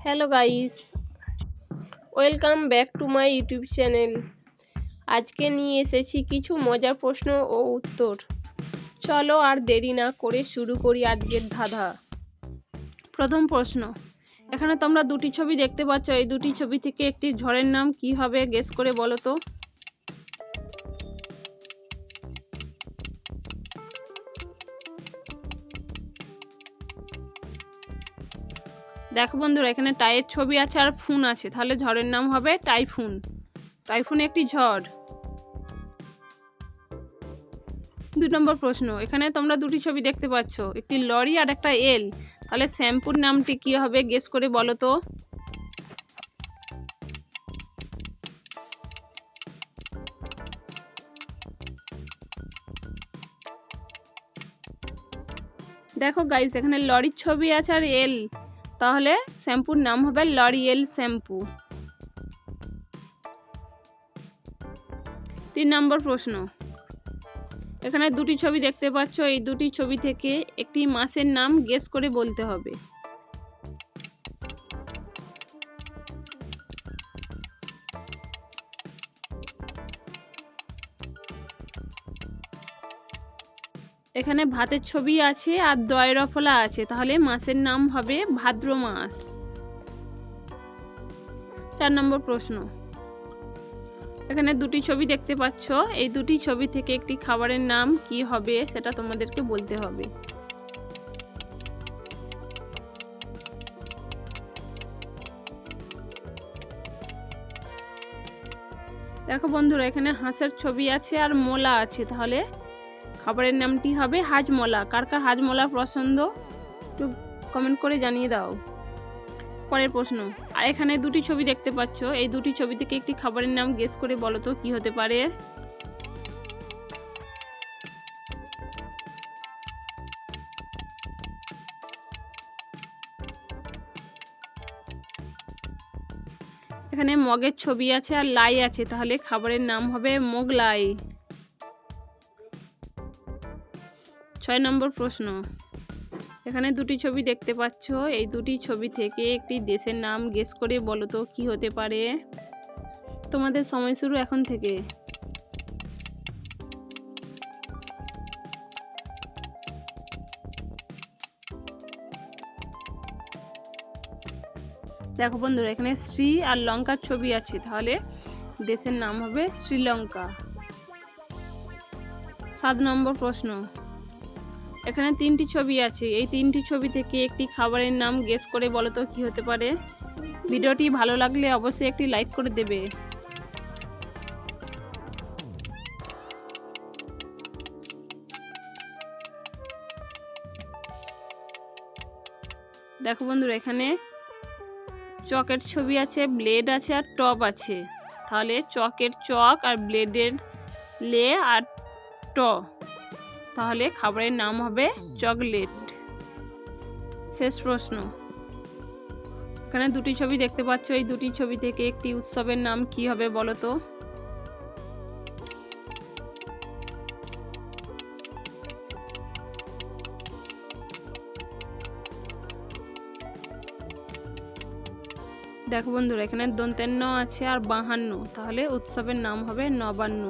Hello guys, welcome back to my YouTube channel. আজকে নিয়ে এসেছি কিছু মজার প্রশ্ন ও উত্তর। চলো আর দেরি না করে শুরু করি আজকের ধাঁধা। প্রথম প্রশ্ন, এখানে তোমরা দুটি ছবি দেখতে পাচ্ছ। এই দুটি ছবি থেকে একটি ঝড়ের নাম কি হবে গেস করে বলো তো। দেখো বন্ধুরা, এখানে টাইয়ের ছবি আছে আর ফুন আছে, তাহলে ঝড়ের নাম হবে টাইফুন। টাইফুন একটি ঝড়। 2 নম্বর প্রশ্ন, এখানে তোমরা দুটি ছবি দেখতে পাচ্ছ, একটি লরি আর একটা এল, তাহলে শ্যাম্পুর নামটি কি হবে গেস করে বলো তো। দেখো গাইস, এখানে লরির ছবি আছে আর এল, তাহলে শ্যাম্পুর নাম হবে লরিয়েল শ্যাম্পু। 3 নম্বর প্রশ্ন, এখানে দুটি ছবি দেখতে পাচ্ছ। এই দুটি ছবি থেকে একটি মাসের নাম গেস করে বলতে হবে। এখানে ভাতের ছবি আছে আর দয়ের ফলা আছে, তাহলে মাসের নাম হবে ভাদ্র মাস। 4 নম্বর প্রশ্ন, এখানে দুটি ছবি দেখতে পাচ্ছ। এই দুটি ছবি থেকে একটি খাবারের নাম কি হবে সেটা তোমাদেরকে বলতে হবে। দেখো বন্ধুরা, এখানে হাঁসের ছবি আছে আর মোলা আছে, তাহলে খাবারের নামটি হবে হাজমোলা। কার কার হাজমোলা পছন্দ একটু কমেন্ট করে জানিয়ে দাও। পরের প্রশ্ন, আর এখানে দুটি ছবি দেখতে পাচ্ছ। এই দুটি ছবি থেকে একটি খাবারের নাম গেস করে বলো তো কি হতে পারে। এখানে মগের ছবি আছে আর লাই আছে, তাহলে খাবারের নাম হবে মোগলাই। 6 নম্বর প্রশ্ন, এখানে দুটি ছবি দেখতে পাচ্ছ। এই দুটি ছবি থেকে একটি দেশের নাম গেস করে বলো তো কি হতে পারে। তোমাদের সময় শুরু এখন থেকে। দেখো বন্ধুরা, এখানে শ্রী আর লঙ্কার ছবি আছে, তাহলে দেশের নাম হবে শ্রীলঙ্কা। 7 নম্বর প্রশ্ন, এখানে 3টি ছবি আছে। এই 3টি ছবি থেকে একটি খাবারের নাম গেস করে বলো তো কি হতে পারে। ভিডিওটি ভালো লাগলে অবশ্যই একটি লাইক করে দেবে। দেখো বন্ধুরা, এখানে চকের ছবি আছে, ব্লেড আছে আর টপ আছে, তাহলে চকের চক আর ব্লেডের লে আর ট, তাহলে খাবারের নাম হবে চকলেট। শেষ প্রশ্ন, এখানে দুটি ছবি দেখতে পাচ্ছ। এই দুটি ছবি থেকে একটি উৎসবের নাম কি হবে বলো তো। দেখো বন্ধুরা, এখানে দন্তের ন আছে আর 52, তাহলে উৎসবের নাম হবে নবান্ন।